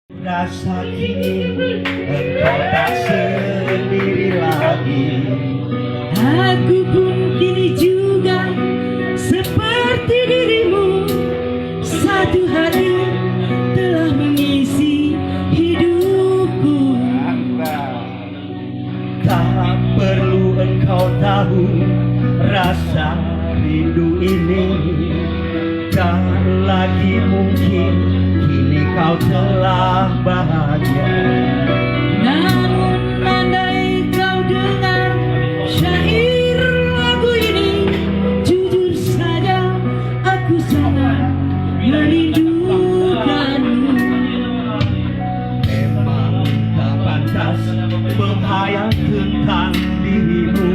Rasa kini engkau tak sendiri lagi. Aku pun kini juga seperti dirimu. Satu hati telah mengisi hidupku. Tak perlu engkau tahu rasa rindu ini. Tak lagi mungkin kini kau telah bahagia. Namun andai kau dengar syair lagu ini, jujur saja aku sangat merindukanmu. Memang tak pantas menghayal tentang dirimu.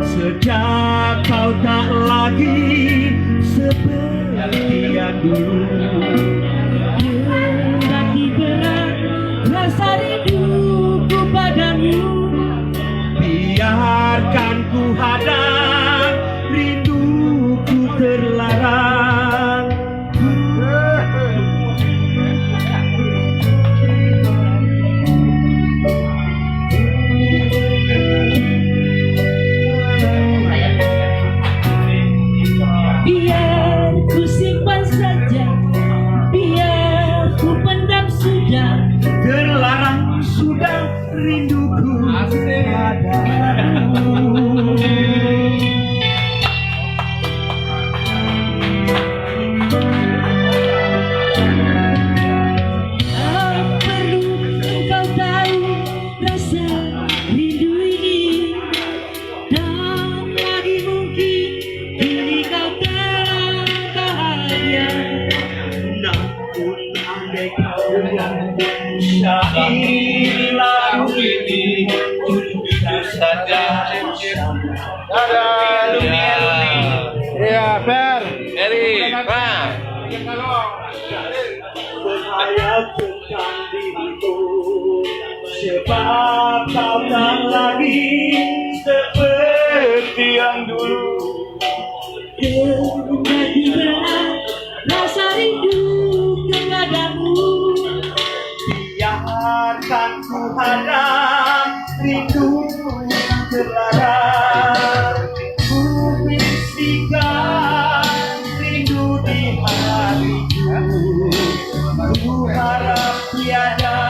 Sejak kau tak lagi seperti yang dulu. Berarti berat rasa rinduku padamu. Biarkan ku hadap rinduku terlarang. Biar ku simpan saja, biar ku pendam sudah. Terlarang sudah rinduku padamu. Tak perlu engkau tahu rasa rindu ini. Tak lagi mungkin kini kau telah bahagia. Namun andai kau membuat syair lagu ini, jujur saja Dadah, alumni. Iya, Fer. Eri, Pak. berhayal tentang dirimu. Sebab kau tak lagi seperti yang dulu. Berarti berat rasa rindu kepadamu. Biarkan ku hadap rindu terlarang. Ku bisikan rindu di hatiku. Ku harap tiada